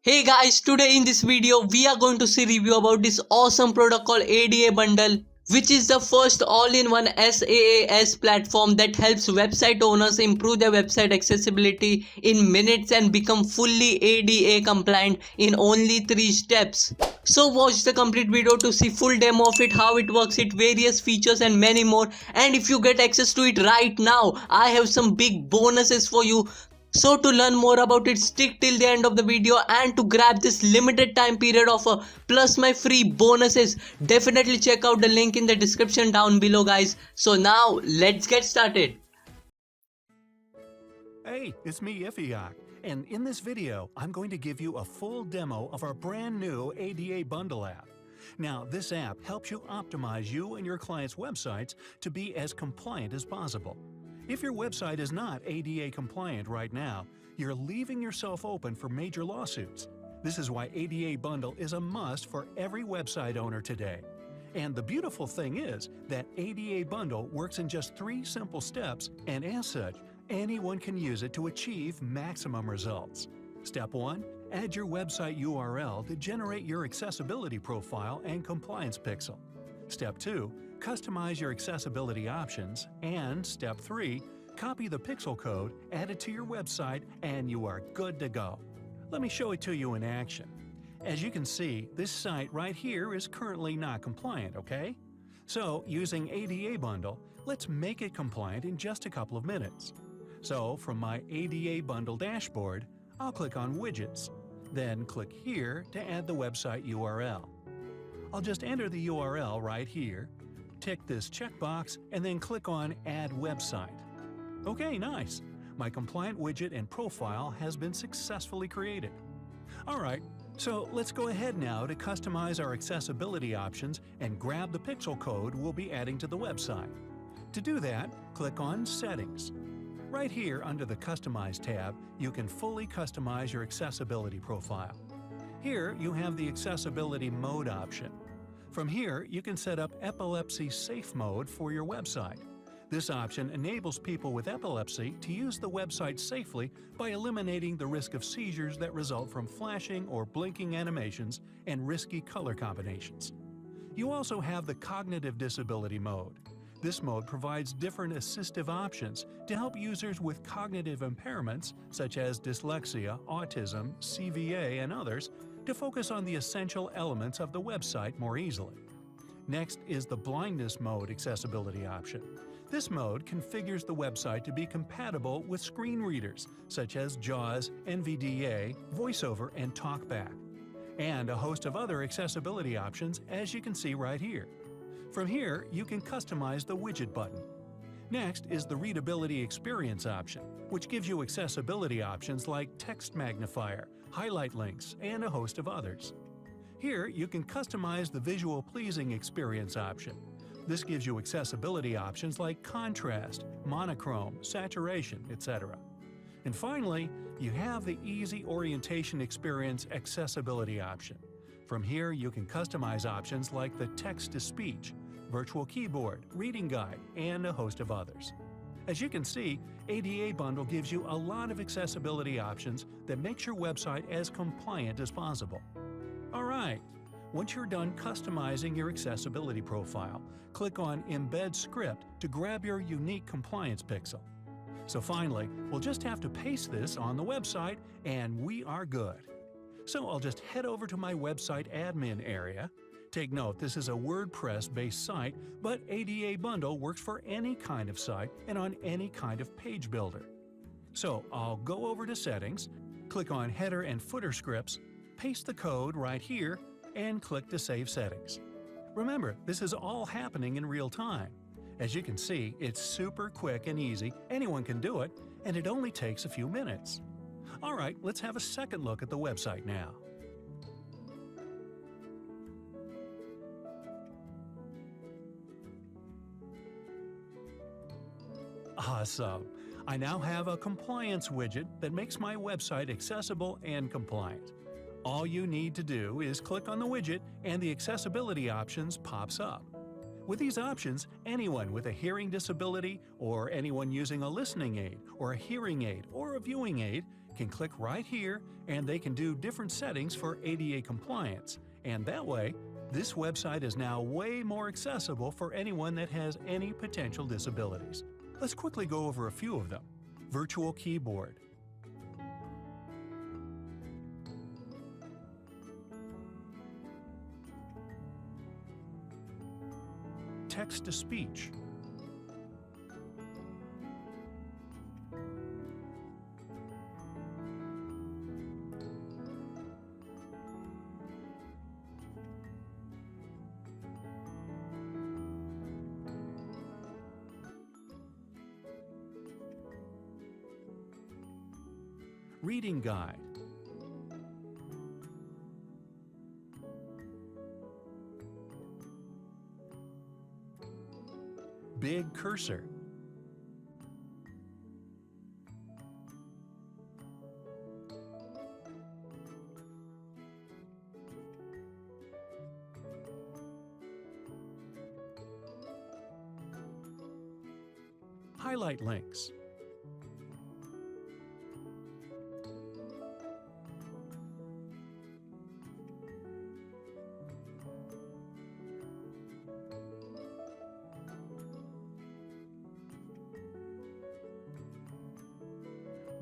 Hey guys, today in this video we are going to see review about this awesome product called ADA bundle, which is the first all-in-one SaaS platform that helps website owners improve their website accessibility in minutes and become fully ADA compliant in only 3 steps. So watch the complete video to see full demo of it, how it works, its various features and many more. And if you get access to it right now, I have some big bonuses for you. So to learn more about it, stick till the end of the video, and to grab this limited time period offer plus my free bonuses, definitely check out the link in the description down below guys. So now let's get started. Hey, it's me, Ifiak, and in this video, I'm going to give you a full demo of our brand new ADA Bundle app. Now, this app helps you optimize you and your clients' websites to be as compliant as possible. If your website is not ADA compliant right now, you're leaving yourself open for major lawsuits. This is why ADA Bundle is a must for every website owner today. And the beautiful thing is that ADA Bundle works in just 3 simple steps, and as such, anyone can use it to achieve maximum results. Step 1. Add your website URL to generate your accessibility profile and compliance pixel. Step 2. Customize your accessibility options. And Step 3. Copy the pixel code, add it to your website, and you are good to go. Let me show it to you in action. As you can see, this site right here is currently not compliant, okay? So, using ADA Bundle, let's make it compliant in just a couple of minutes. So, from my ADA Bundle dashboard, I'll click on Widgets, then click here to add the website URL. I'll just enter the URL right here, tick this checkbox, and then click on Add Website. Okay, nice! My compliant widget and profile has been successfully created. Alright, so let's go ahead now to customize our accessibility options and grab the pixel code we'll be adding to the website. To do that, click on Settings. Right here under the Customize tab, you can fully customize your accessibility profile. Here you have the Accessibility Mode option. From here, you can set up Epilepsy Safe Mode for your website. This option enables people with epilepsy to use the website safely by eliminating the risk of seizures that result from flashing or blinking animations and risky color combinations. You also have the Cognitive Disability Mode. This mode provides different assistive options to help users with cognitive impairments such as dyslexia, autism, CVA, and others to focus on the essential elements of the website more easily. Next is the Blindness Mode accessibility option. This mode configures the website to be compatible with screen readers such as JAWS, NVDA, VoiceOver, and TalkBack, and a host of other accessibility options as you can see right here. From here, you can customize the widget button. Next is the Readability Experience option, which gives you accessibility options like text magnifier, highlight links, and a host of others. Here, you can customize the Visual Pleasing Experience option. This gives you accessibility options like contrast, monochrome, saturation, etc. And finally, you have the Easy Orientation Experience accessibility option. From here, you can customize options like the text-to-speech, virtual keyboard, reading guide, and a host of others. As you can see, ADA Bundle gives you a lot of accessibility options that makes your website as compliant as possible. Alright, once you're done customizing your accessibility profile, click on Embed Script to grab your unique compliance pixel. So finally, we'll just have to paste this on the website and we are good. So I'll just head over to my website admin area. Take note, this is a WordPress-based site, but ADA Bundle works for any kind of site and on any kind of page builder. So I'll go over to Settings, click on Header and Footer Scripts, paste the code right here, and click to save settings. Remember, this is all happening in real time. As you can see, it's super quick and easy, anyone can do it, and it only takes a few minutes. Alright, let's have a second look at the website now. Awesome! I now have a compliance widget that makes my website accessible and compliant. All you need to do is click on the widget and the accessibility options pops up. With these options, anyone with a hearing disability or anyone using a listening aid or a hearing aid or a viewing aid can click right here and they can do different settings for ADA compliance. And that way, this website is now way more accessible for anyone that has any potential disabilities. Let's quickly go over a few of them. Virtual keyboard, text-to-speech, reading guide, big cursor, highlight links,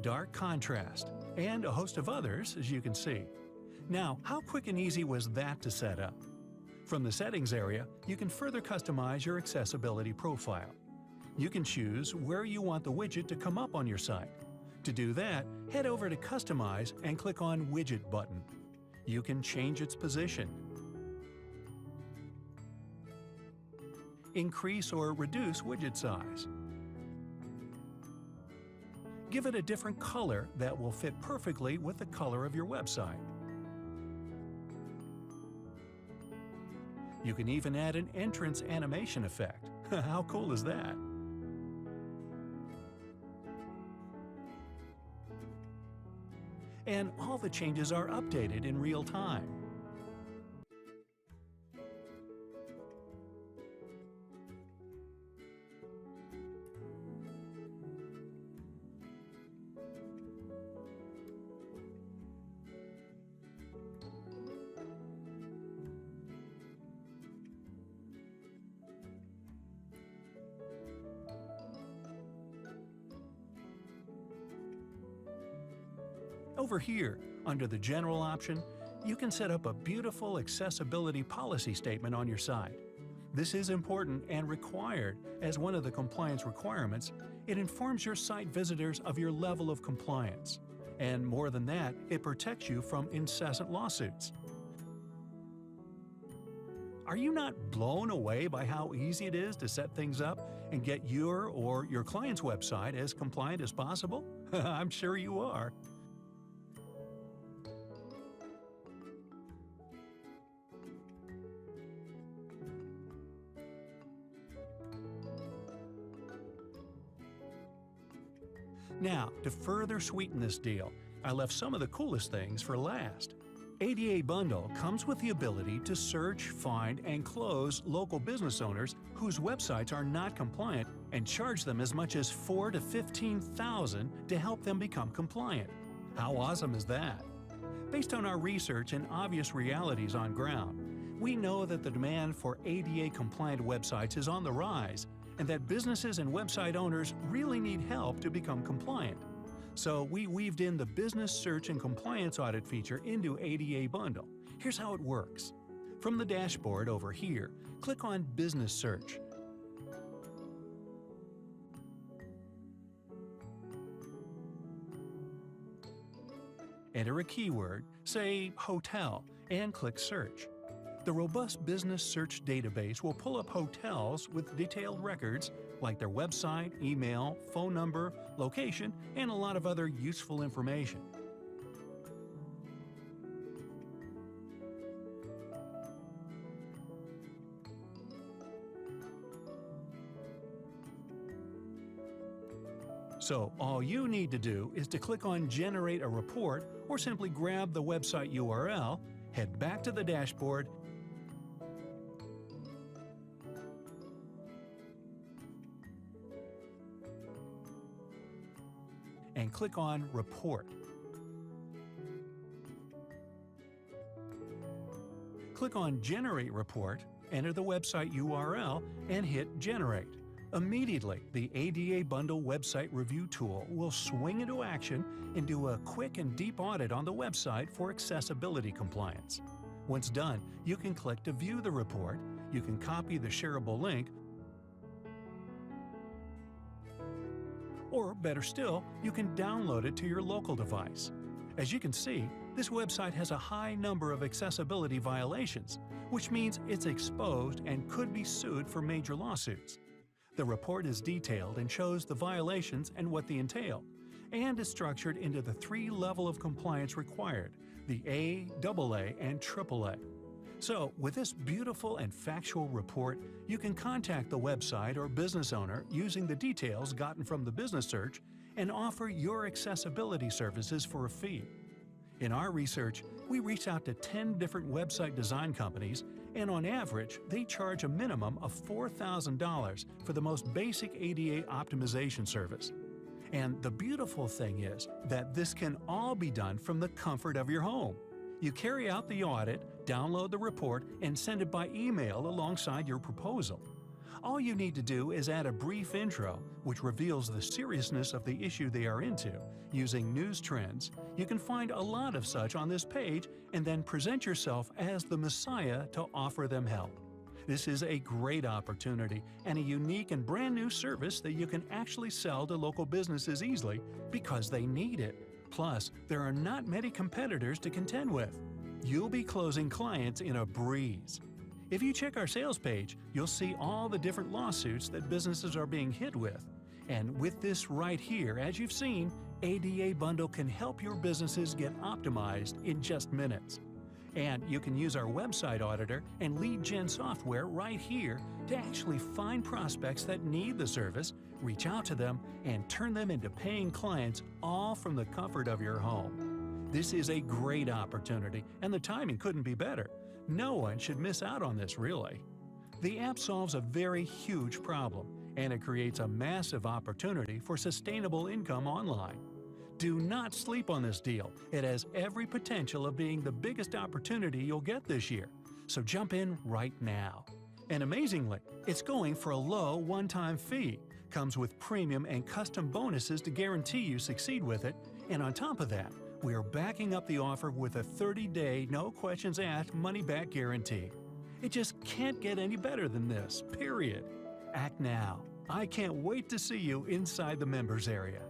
dark contrast, and a host of others, as you can see. Now, how quick and easy was that to set up? From the settings area, you can further customize your accessibility profile. You can choose where you want the widget to come up on your site. To do that, head over to Customize and click on Widget button. You can change its position, increase or reduce widget size, give it a different color that will fit perfectly with the color of your website. You can even add an entrance animation effect. How cool is that? And all the changes are updated in real time. Over here, under the General option, you can set up a beautiful accessibility policy statement on your site. This is important and required as one of the compliance requirements. It informs your site visitors of your level of compliance. And more than that, it protects you from incessant lawsuits. Are you not blown away by how easy it is to set things up and get your or your client's website as compliant as possible? I'm sure you are. Now, to further sweeten this deal, I left some of the coolest things for last. ADA Bundle comes with the ability to search, find, and close local business owners whose websites are not compliant and charge them as much as $4,000 to $15,000 to help them become compliant. How awesome is that? Based on our research and obvious realities on ground, we know that the demand for ADA-compliant websites is on the rise, and that businesses and website owners really need help to become compliant. So we weaved in the Business Search and Compliance Audit feature into ADA Bundle. Here's how it works. From the dashboard over here, click on Business Search. Enter a keyword, say hotel, and click Search. The robust business search database will pull up hotels with detailed records like their website, email, phone number, location, and a lot of other useful information. So all you need to do is to click on Generate a Report or simply grab the website URL, head back to the dashboard, and click on Report. Click on Generate Report, enter the website URL, and hit Generate. Immediately, the ADA Bundle website review tool will swing into action and do a quick and deep audit on the website for accessibility compliance. Once done, you can click to view the report, you can copy the shareable link, or better still, you can download it to your local device. As you can see, this website has a high number of accessibility violations, which means it's exposed and could be sued for major lawsuits. The report is detailed and shows the violations and what they entail, and is structured into the 3 levels of compliance required, the A, AA, and AAA. So, with this beautiful and factual report, you can contact the website or business owner using the details gotten from the business search and offer your accessibility services for a fee. In our research, we reached out to 10 different website design companies, and on average, they charge a minimum of $4,000 for the most basic ADA optimization service. And the beautiful thing is that this can all be done from the comfort of your home. You carry out the audit, download the report, and send it by email alongside your proposal. All you need to do is add a brief intro, which reveals the seriousness of the issue they are into, using news trends. You can find a lot of such on this page, and then present yourself as the Messiah to offer them help. This is a great opportunity and a unique and brand new service that you can actually sell to local businesses easily because they need it. Plus, there are not many competitors to contend with. You'll be closing clients in a breeze. If you check our sales page, you'll see all the different lawsuits that businesses are being hit with. And with this right here, as you've seen, ADA Bundle can help your businesses get optimized in just minutes. And you can use our website auditor and lead gen software right here to actually find prospects that need the service, reach out to them, and turn them into paying clients, all from the comfort of your home. This is a great opportunity, and the timing couldn't be better. No one should miss out on this, really. The app solves a very huge problem, and it creates a massive opportunity for sustainable income online. Do not sleep on this deal. It has every potential of being the biggest opportunity you'll get this year. So jump in right now. And amazingly, it's going for a low one-time fee, comes with premium and custom bonuses to guarantee you succeed with it, and on top of that, we are backing up the offer with a 30-day, no-questions-asked money-back guarantee. It just can't get any better than this, period. Act now. I can't wait to see you inside the members area.